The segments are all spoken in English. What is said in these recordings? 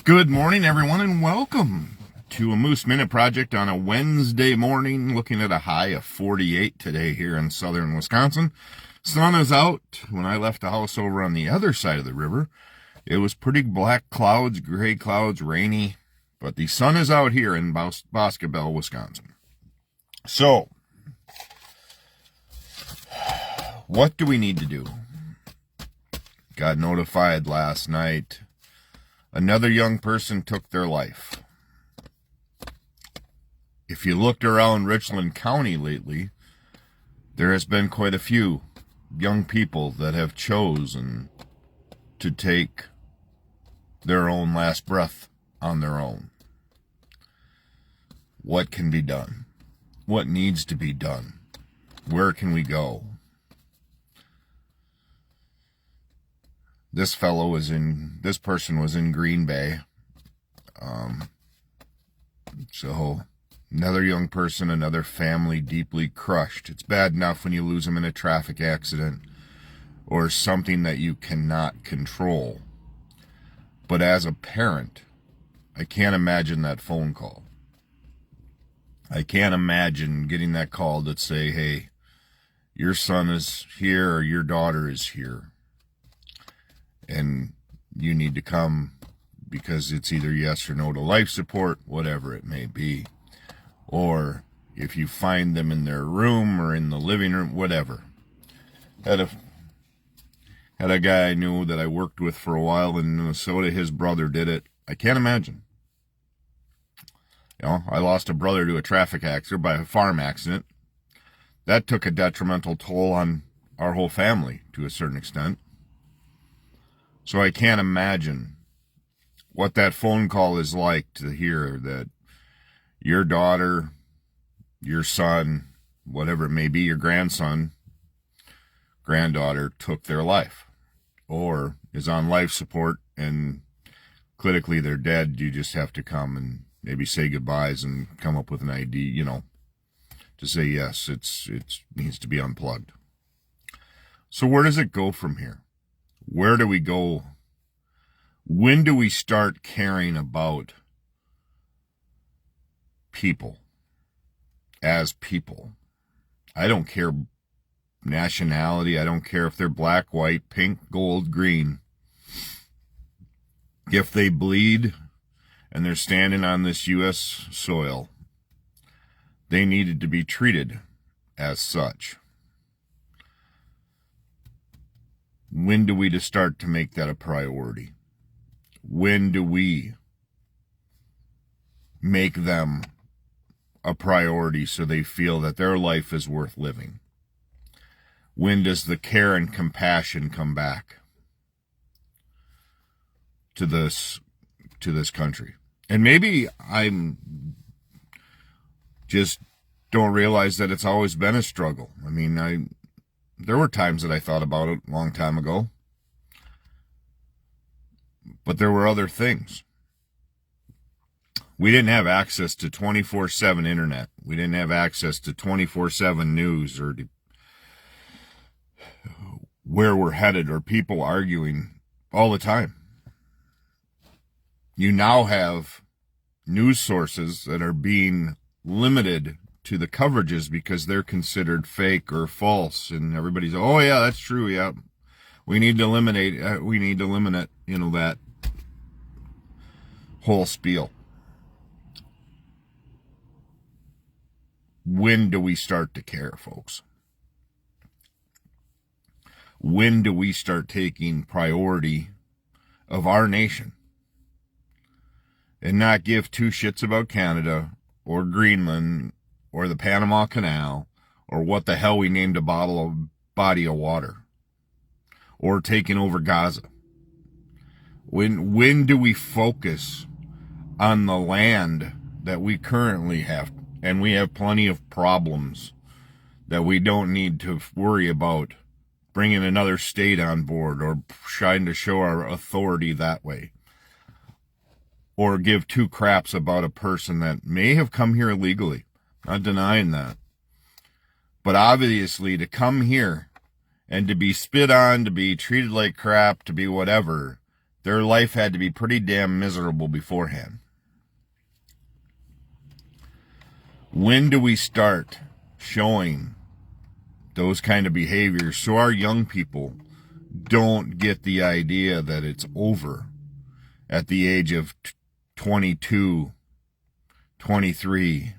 Good morning, everyone, and welcome to a Moose Minute Project on a Wednesday morning, looking at a high of 48 today here in southern Wisconsin. Sun is out. When I left the house over on the other side of the river, it was pretty black clouds, gray clouds, rainy, but the sun is out here in Boscobel, Wisconsin. So, what do we need to do? Got notified last night. Another young person took their life. If you looked around Richland County lately, there has been quite a few young people that have chosen to take their own last breath on their own. What can be done? What needs to be done? Where can we go? This person was in Green Bay. So another young person, another family deeply crushed. It's bad enough when you lose them in a traffic accident or something that you cannot control. But as a parent, I can't imagine that phone call. I can't imagine getting that call that say, hey, your son is here or your daughter is here, and you need to come because it's either yes or no to life support, whatever it may be. Or if you find them in their room or in the living room, whatever. Had a guy I knew that I worked with for a while in Minnesota. His brother did it. I can't imagine. I lost a brother to a traffic accident by a farm accident. That took a detrimental toll on our whole family to a certain extent. So I can't imagine what that phone call is like to hear that your daughter, your son, whatever it may be, your grandson, granddaughter took their life or is on life support and clinically they're dead. You just have to come and maybe say goodbyes and come up with an ID, to say yes, it needs to be unplugged. So where does it go from here? Where do we go? When do we start caring about people as people? I don't care nationality. I don't care if they're black, white, pink, gold, green. If they bleed and they're standing on this U.S. soil, they needed to be treated as such. When do we just start to make that a priority? When do we make them a priority so they feel that their life is worth living? When does the care and compassion come back to this country? And maybe I'm just don't realize that it's always been a struggle. I mean, there were times that I thought about it a long time ago, but there were other things. We didn't have access to 24/7 internet. We didn't have access to 24/7 news or where we're headed or people arguing all the time. You now have news sources that are being limited to the coverages because they're considered fake or false, and everybody's, oh yeah, that's true, yeah, we need to eliminate that whole spiel. When do we start to care, folks? When do we start taking priority of our nation and not give two shits about Canada or Greenland or the Panama Canal, or what the hell we named a body of water, or taking over Gaza? When do we focus on the land that we currently have? And we have plenty of problems that we don't need to worry about bringing another state on board or trying to show our authority that way, or give two craps about a person that may have come here illegally. Not denying that. But obviously to come here and to be spit on, to be treated like crap, to be whatever, their life had to be pretty damn miserable beforehand. When do we start showing those kind of behaviors so our young people don't get the idea that it's over at the age of 22, 23?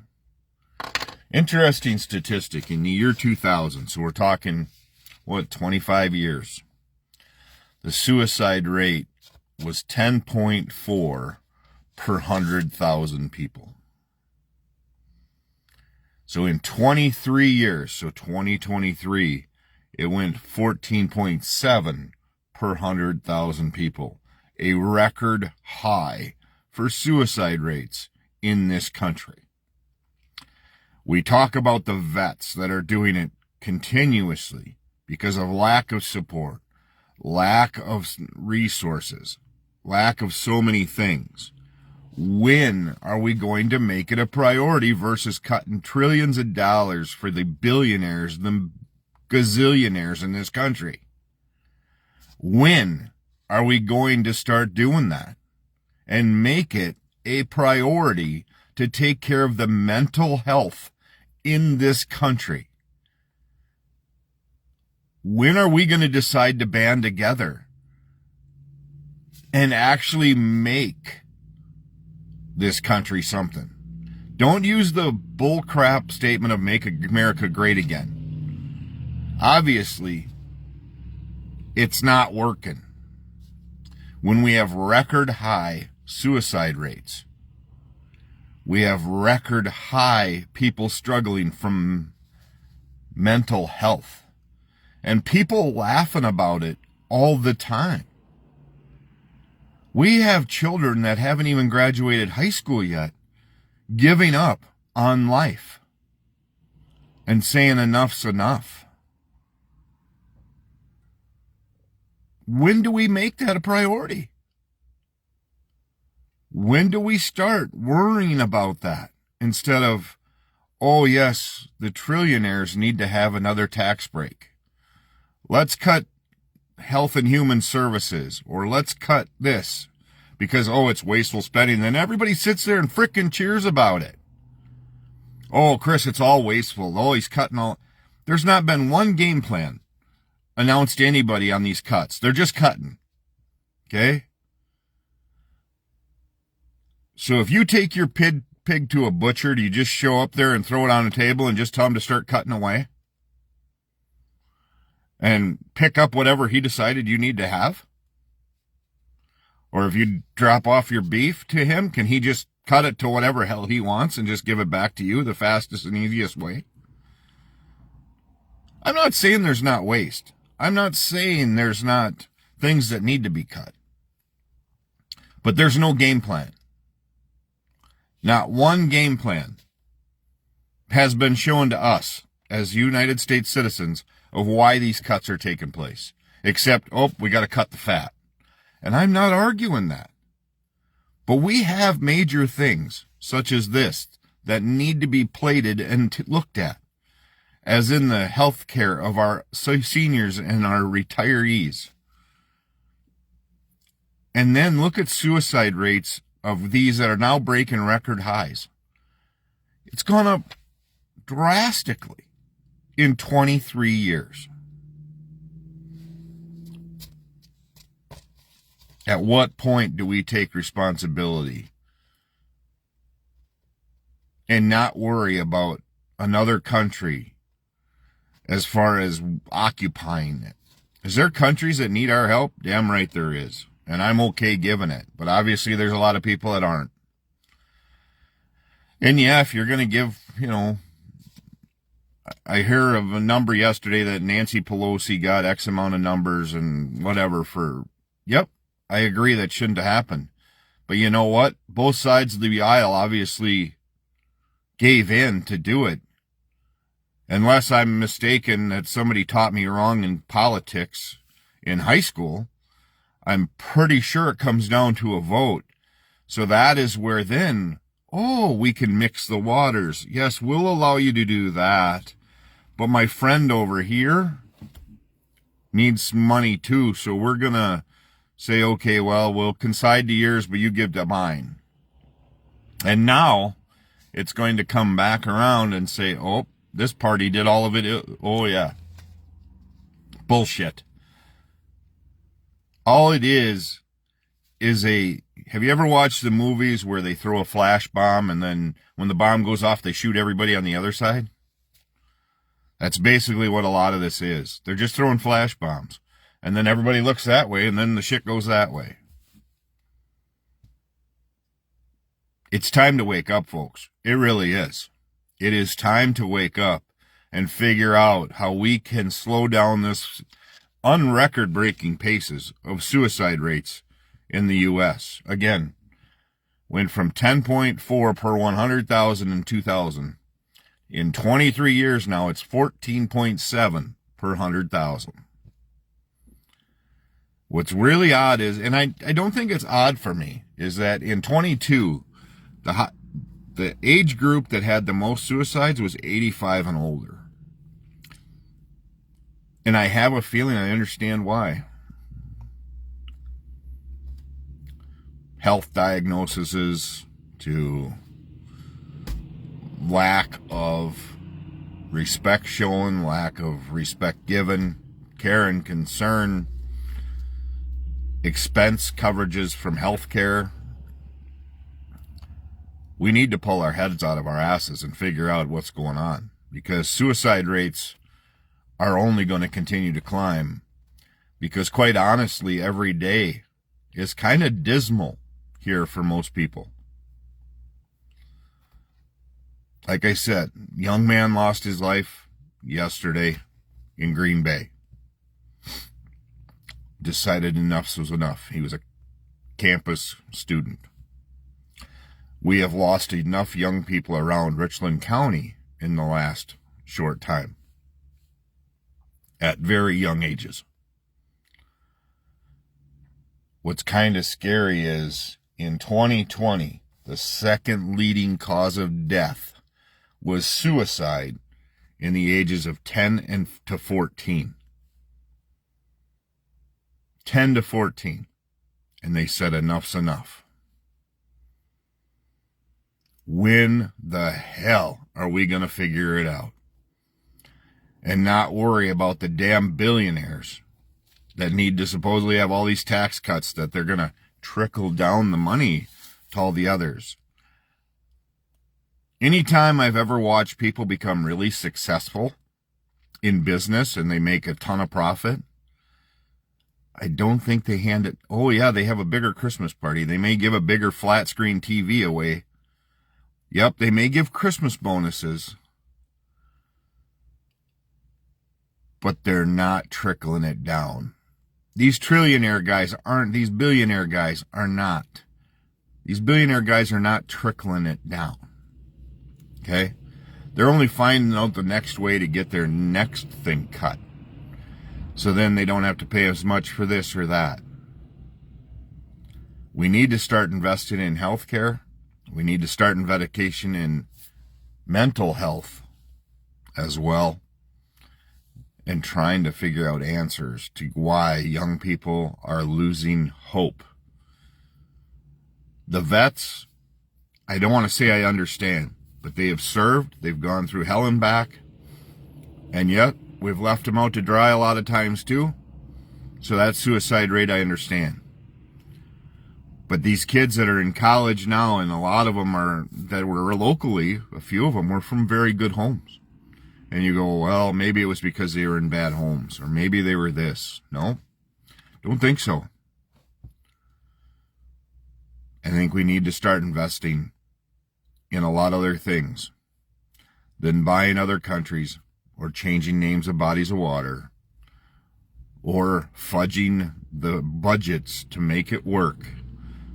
Interesting statistic. In the year 2000, so we're talking, 25 years, the suicide rate was 10.4 per 100,000 people. So in 23 years, so 2023, it went 14.7 per 100,000 people, a record high for suicide rates in this country. We talk about the vets that are doing it continuously because of lack of support, lack of resources, lack of so many things. When are we going to make it a priority versus cutting trillions of dollars for the billionaires, the gazillionaires in this country? When are we going to start doing that and make it a priority to take care of the mental health in this country? When are we going to decide to band together and actually make this country something? Don't use the bullcrap statement of make America great again. Obviously, it's not working. When we have record high suicide rates, we have record high people struggling from mental health, and people laughing about it all the time. We have children that haven't even graduated high school yet, giving up on life and saying enough's enough. When do we make that a priority? When do we start worrying about that instead of, oh yes, the trillionaires need to have another tax break. Let's cut health and human services, or let's cut this because, oh, it's wasteful spending. Then everybody sits there and frickin' cheers about it. Oh, Chris, it's all wasteful. Oh, he's cutting all. There's not been one game plan announced to anybody on these cuts. They're just cutting. Okay? So if you take your pig to a butcher, do you just show up there and throw it on a table and just tell him to start cutting away? And pick up whatever he decided you need to have? Or if you drop off your beef to him, can he just cut it to whatever hell he wants and just give it back to you the fastest and easiest way? I'm not saying there's not waste. I'm not saying there's not things that need to be cut. But there's no game plan. Not one game plan has been shown to us as United States citizens of why these cuts are taking place. Except, oh, we got to cut the fat. And I'm not arguing that. But we have major things, such as this, that need to be plated and looked at, as in the health care of our seniors and our retirees. And then look at suicide rates of these that are now breaking record highs. It's gone up drastically in 23 years. At what point do we take responsibility and not worry about another country as far as occupying it? Is there countries that need our help? Damn right there is. And I'm okay giving it. But obviously there's a lot of people that aren't. And yeah, if you're going to give, I hear of a number yesterday that Nancy Pelosi got X amount of numbers and whatever for, yep, I agree that shouldn't have happened. But you know what? Both sides of the aisle obviously gave in to do it. Unless I'm mistaken that somebody taught me wrong in politics in high school, I'm pretty sure it comes down to a vote. So that is where then, oh, we can mix the waters. Yes, we'll allow you to do that. But my friend over here needs money too, so we're going to say, okay, well, we'll concede to yours, but you give to mine. And now it's going to come back around and say, oh, this party did all of it. Oh, yeah. Bullshit. All it is have you ever watched the movies where they throw a flash bomb and then when the bomb goes off, they shoot everybody on the other side? That's basically what a lot of this is. They're just throwing flash bombs. And then everybody looks that way, and then the shit goes that way. It's time to wake up, folks. It really is. It is time to wake up and figure out how we can slow down this unrecord-breaking paces of suicide rates in the U.S. Again, went from 10.4 per 100,000 in 2000. In 23 years now, it's 14.7 per 100,000. What's really odd is, and I don't think it's odd for me, is that in 22, the age group that had the most suicides was 85 and older. And I have a feeling I understand why. Health diagnoses to lack of respect shown, lack of respect given, care and concern, expense coverages from healthcare. We need to pull our heads out of our asses and figure out what's going on, because suicide rates are only going to continue to climb, because quite honestly, every day is kind of dismal here for most people. Like I said, young man lost his life yesterday in Green Bay. Decided enough was enough. He was a campus student. We have lost enough young people around Richland County in the last short time at very young ages. What's kind of scary is in 2020, the second leading cause of death was suicide in the ages of 10 to 14. 10 to 14. And they said enough's enough. When the hell are we going to figure it out? And not worry about the damn billionaires that need to supposedly have all these tax cuts that they're going to trickle down the money to all the others. Anytime I've ever watched people become really successful in business and they make a ton of profit, I don't think they hand it, oh yeah, they have a bigger Christmas party. They may give a bigger flat screen TV away. Yep, they may give Christmas bonuses, but they're not trickling it down. These trillionaire guys aren't, these billionaire guys are not. These billionaire guys are not trickling it down. Okay? They're only finding out the next way to get their next thing cut. So then they don't have to pay as much for this or that. We need to start investing in healthcare. We need to start investing in mental health as well, and trying to figure out answers to why young people are losing hope. The vets, I don't want to say I understand, but they have served, they've gone through hell and back, and yet we've left them out to dry a lot of times too. So that suicide rate I understand. But these kids that are in college now, and a lot of them are that were locally, a few of them were from very good homes. And you go, well, maybe it was because they were in bad homes, or maybe they were this. No, don't think so. I think we need to start investing in a lot of other things than buying other countries or changing names of bodies of water or fudging the budgets to make it work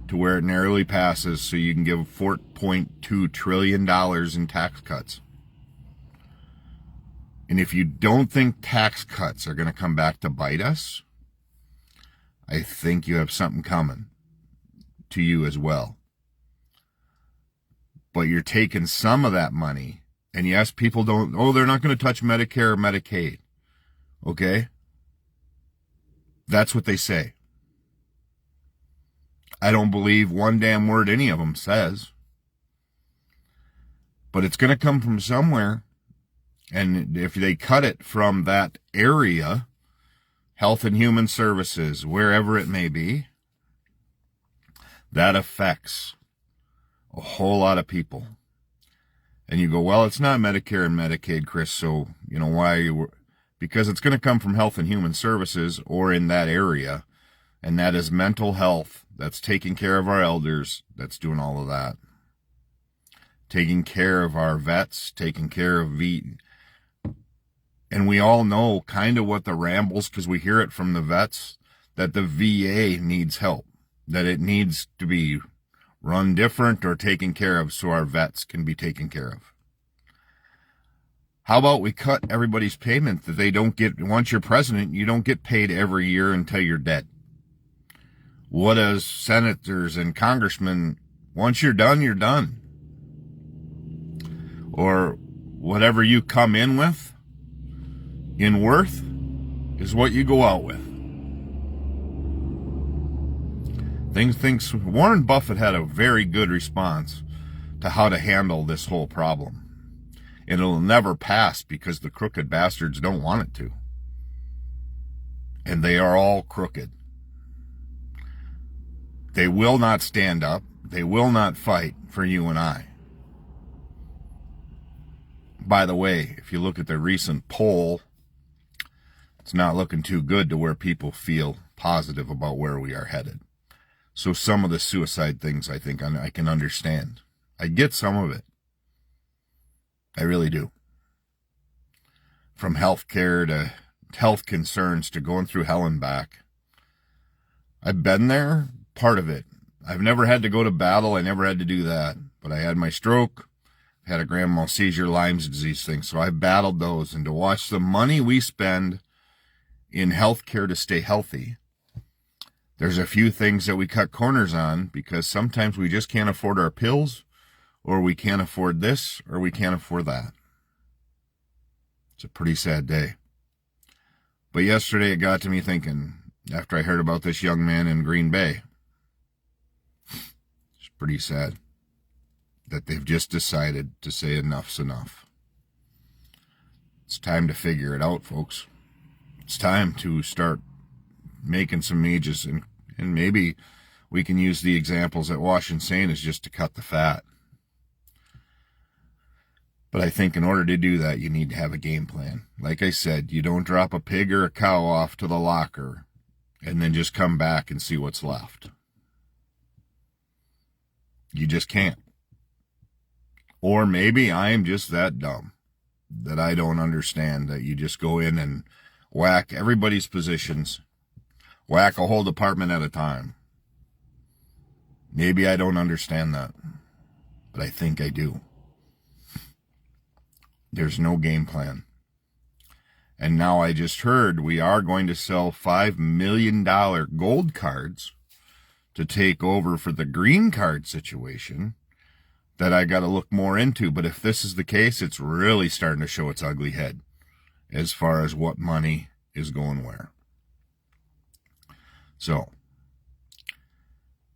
to where it narrowly passes so you can give $4.2 trillion in tax cuts. And if you don't think tax cuts are going to come back to bite us, I think you have something coming to you as well. But you're taking some of that money, and yes, people don't, oh, they're not going to touch Medicare or Medicaid. Okay? That's what they say. I don't believe one damn word any of them says. But it's going to come from somewhere. And if they cut it from that area, Health and Human Services, wherever it may be, that affects a whole lot of people. And you go, well, it's not Medicare and Medicaid, Chris, so, why are you... Because it's going to come from Health and Human Services or in that area, and that is mental health. That's taking care of our elders. That's doing all of that. Taking care of our vets, taking care of and we all know kind of what the rambles, because we hear it from the vets, that the VA needs help, that it needs to be run different or taken care of so our vets can be taken care of. How about we cut everybody's payment that they don't get? Once you're president, you don't get paid every year until you're dead. What as senators and congressmen, once you're done, you're done. Or whatever you come in with, in worth, is what you go out with. Warren Buffett had a very good response to how to handle this whole problem. And it'll never pass because the crooked bastards don't want it to. And they are all crooked. They will not stand up. They will not fight for you and I. By the way, if you look at the recent poll, it's not looking too good to where people feel positive about where we are headed. So some of the suicide things I think I can understand. I get some of it. I really do. From healthcare to health concerns to going through hell and back. I've been there, part of it. I've never had to go to battle. I never had to do that. But I had my stroke, had a grand mal seizure, Lyme's disease thing. So I've battled those. And to watch the money we spend in healthcare to stay healthy, there's a few things that we cut corners on because sometimes we just can't afford our pills, or we can't afford this, or we can't afford that. It's a pretty sad day. But yesterday it got to me thinking, after I heard about this young man in Green Bay, it's pretty sad that they've just decided to say enough's enough. It's time to figure it out, folks. It's time to start making some changes, and maybe we can use the examples that Wash and Sane is just to cut the fat. But I think in order to do that, you need to have a game plan. Like I said, you don't drop a pig or a cow off to the locker and then just come back and see what's left. You just can't. Or maybe I am just that dumb that I don't understand that you just go in and whack everybody's positions, whack a whole department at a time. Maybe I don't understand that, but I think I do. There's no game plan. And now I just heard we are going to sell $5 million gold cards to take over for the green card situation that I got to look more into. But if this is the case, it's really starting to show its ugly head as far as what money is going where. So,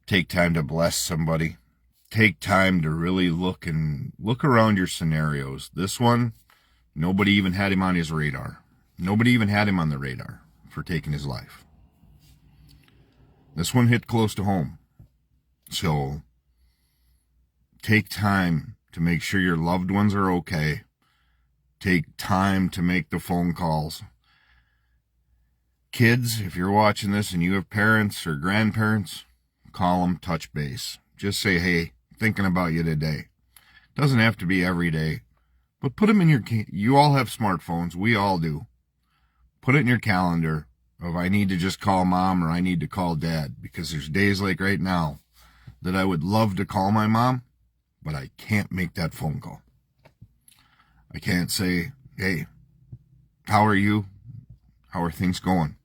take time to bless somebody. Take time to really look around your scenarios. This one, nobody even had him on his radar. Nobody even had him on the radar for taking his life. This one hit close to home. So, take time to make sure your loved ones are okay. Take time to make the phone calls. Kids, if you're watching this and you have parents or grandparents, call them, touch base. Just say, hey, thinking about you today. Doesn't have to be every day, but put them in you all have smartphones. We all do. Put it in your calendar of I need to just call mom or I need to call dad, because there's days like right now that I would love to call my mom, but I can't make that phone call. I can't say, hey, how are you? How are things going?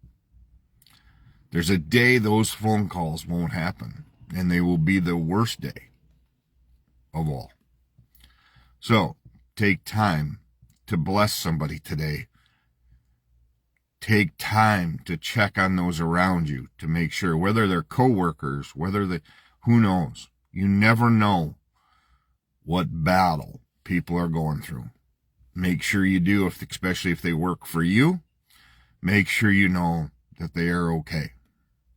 There's a day those phone calls won't happen, and they will be the worst day of all. So, take time to bless somebody today Take time to check on those around you to make sure, whether they're coworkers, who knows? You never know what battle people are going through. Make sure you do, especially if they work for you, make sure you know that they are okay.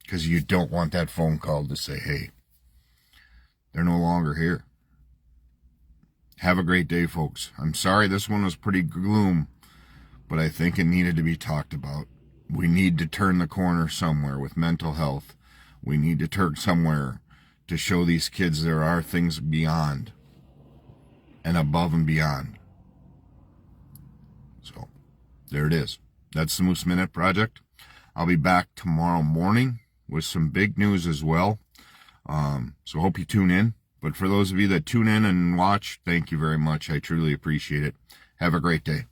Because you don't want that phone call to say, hey, they're no longer here. Have a great day, folks. I'm sorry this one was pretty gloom, but I think it needed to be talked about. We need to turn the corner somewhere with mental health. We need to turn somewhere to show these kids there are things beyond and above and beyond. So there it is. That's the Moose Minute Project. I'll be back tomorrow morning with some big news as well. So hope you tune in. But for those of you that tune in and watch, thank you very much. I truly appreciate it. Have a great day.